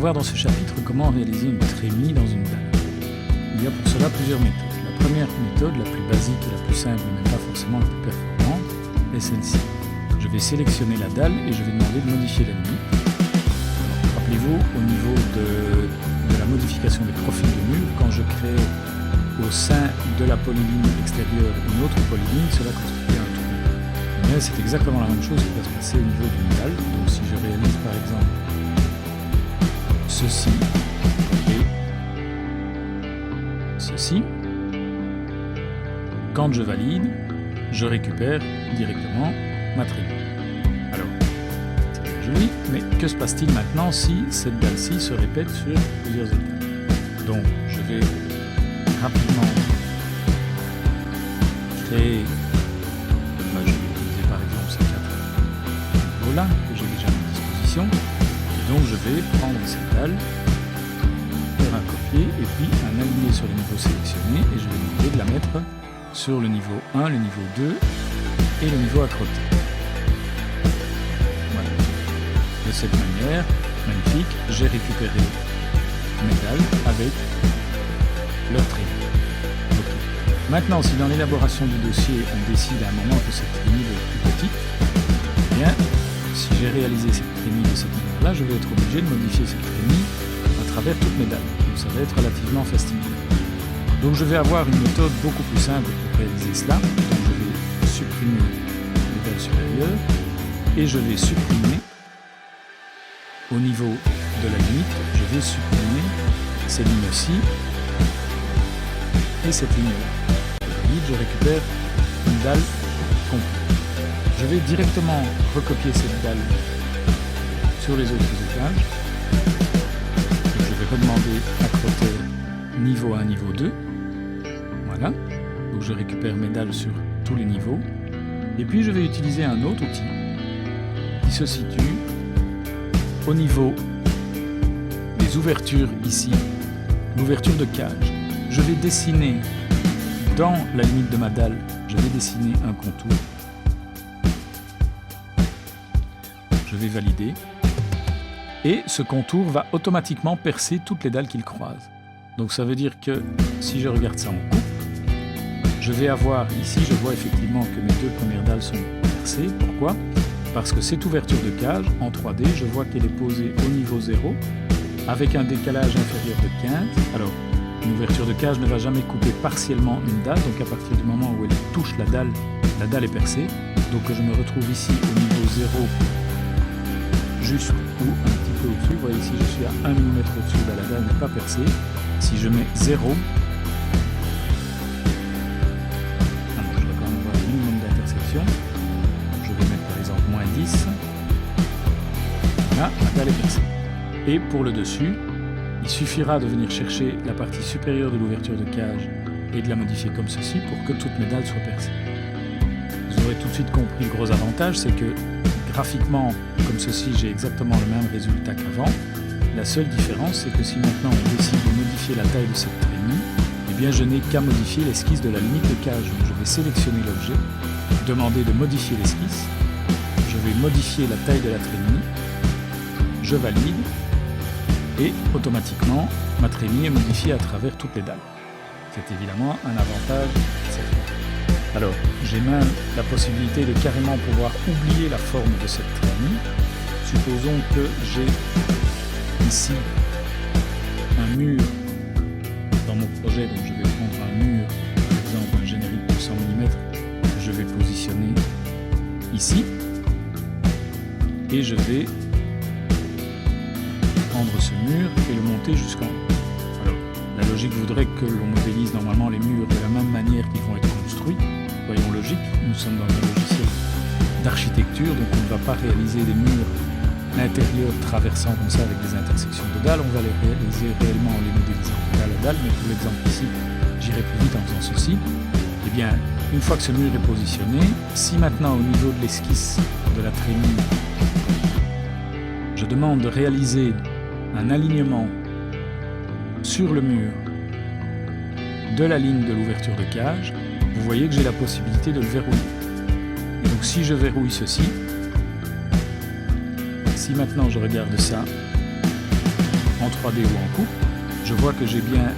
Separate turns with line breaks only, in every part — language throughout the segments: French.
voir dans ce chapitre comment réaliser une trémie dans une dalle. Il y a pour cela plusieurs méthodes. La première méthode, la plus basique et la plus simple, mais pas forcément la plus performante, est celle-ci. Je vais sélectionner la dalle et je vais demander de modifier la limite. Rappelez-vous, au niveau de la modification des profils de mur, quand je crée au sein de la polyligne extérieure une autre polyligne, cela constitue un trou. Mais c'est exactement la même chose qui va se passer au niveau d'une dalle. Donc si je réalise par exemple ceci et ceci, quand je valide, je récupère directement ma trémie. Alors, c'est bien joli, mais que se passe-t-il maintenant si cette dalle-ci se répète sur plusieurs étages? Donc, je vais rapidement créer, je vais utiliser par exemple ces 4 niveaux-là que j'ai déjà à ma disposition. Et donc, je vais prendre cette dalle, faire un copier et puis un aligner sur les niveaux sélectionnés et je vais demander de la mettre sur le niveau 1, le niveau 2 et le niveau à côté. Voilà. De cette manière, magnifique, j'ai récupéré mes dalles avec leur trémie. Okay. Maintenant, si dans l'élaboration du dossier, on décide à un moment que cette trémie est plus petite, eh bien, si j'ai réalisé cette trémie de cette manière-là, je vais être obligé de modifier cette trémie à travers toutes mes dalles. Donc ça va être relativement fastidieux. Donc je vais avoir une méthode beaucoup plus simple pour réaliser cela. Donc je vais supprimer les dalles supérieures et je vais supprimer au niveau de la limite, je vais supprimer ces lignes-ci et cette ligne-là. Je récupère une dalle complète. Je vais directement recopier cette dalle sur les autres étages. Donc je vais redemander à crotter niveau 1, niveau 2. Voilà. Donc je récupère mes dalles sur tous les niveaux. Et puis je vais utiliser un autre outil qui se situe au niveau des ouvertures ici, l'ouverture de cage. Je vais dessiner dans la limite de ma dalle, je vais dessiner un contour. Je vais valider. Et ce contour va automatiquement percer toutes les dalles qu'il croise. Donc ça veut dire que si je regarde ça en coupe, je vais avoir ici, je vois effectivement que mes 2 premières dalles sont percées. Pourquoi? Parce que cette ouverture de cage, en 3D, je vois qu'elle est posée au niveau 0, avec un décalage inférieur de 15. Alors, une ouverture de cage ne va jamais couper partiellement une dalle, donc à partir du moment où elle touche la dalle est percée. Donc je me retrouve ici au niveau 0, juste ou un petit peu au-dessus. Vous voyez ici, je suis à 1 mm au-dessus, la dalle n'est pas percée. Si je mets 0, je dois quand même avoir un minimum d'intersection. Je vais mettre par exemple moins 10. Là, la dalle est percée. Et pour le dessus, il suffira de venir chercher la partie supérieure de l'ouverture de cage et de la modifier comme ceci pour que toutes mes dalles soient percées. Vous aurez tout de suite compris le gros avantage, c'est que graphiquement, comme ceci, j'ai exactement le même résultat qu'avant. La seule différence, c'est que si maintenant on décide de modifier la taille de cette trémie, eh bien je n'ai qu'à modifier l'esquisse de la limite de cage. Donc je vais sélectionner l'objet, demander de modifier l'esquisse, je vais modifier la taille de la trémie, je valide, et automatiquement, ma trémie est modifiée à travers toutes les dalles. C'est évidemment un avantage certain. Alors, j'ai même la possibilité de carrément pouvoir oublier la forme de cette trémie. Supposons que j'ai ici un mur dans mon projet, donc je vais prendre un mur, par exemple un générique de 100 mm, que je vais positionner ici, et je vais prendre ce mur et le monter jusqu'en haut. Alors, la logique voudrait que l'on modélise normalement les murs de la même manière qu'ils vont être construits. Voyons logique, nous sommes dans un logiciel d'architecture, donc on ne va pas réaliser des murs intérieurs traversant comme ça avec des intersections de dalles, on va les réaliser réellement en les modélisant dalle à dalle, mais pour l'exemple ici, j'irai plus vite en faisant ceci. Eh bien, une fois que ce mur est positionné, si maintenant au niveau de l'esquisse de la trémie, je demande de réaliser un alignement sur le mur de la ligne de l'ouverture de cage, vous voyez que j'ai la possibilité de le verrouiller. Et donc si je verrouille ceci, si maintenant je regarde ça 3D ou en coupe, je vois que j'ai bien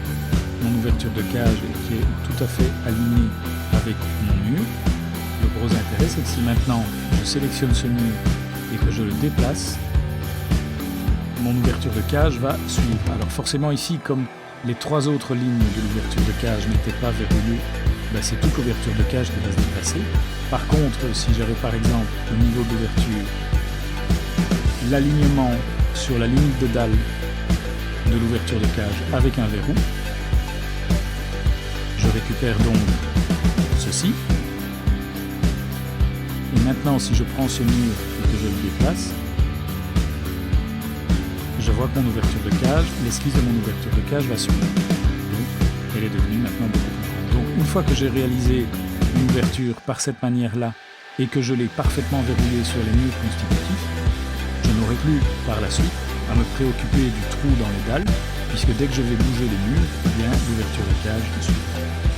mon ouverture de cage qui est tout à fait alignée avec mon mur. Le gros intérêt, c'est que si maintenant je sélectionne ce mur et que je le déplace, mon ouverture de cage va suivre. Alors forcément ici, comme les 3 autres lignes de l'ouverture de cage n'étaient pas verrouillées, c'est toute l'ouverture de cage qui va se déplacer. Par contre, si j'avais par exemple au niveau d'ouverture l'alignement sur la limite de dalle de l'ouverture de cage avec un verrou, je récupère donc ceci. Et maintenant, si je prends ce mur et que je le déplace, je vois que mon ouverture de cage, l'esquisse de mon ouverture de cage va suivre. Donc, elle est devenue maintenant beaucoup plus grande. Donc, une fois que j'ai réalisé une ouverture par cette manière-là et que je l'ai parfaitement verrouillée sur les murs constitutifs, je n'aurai plus par la suite à me préoccuper du trou dans les dalles, puisque dès que je vais bouger les murs, l'ouverture de cage suivra.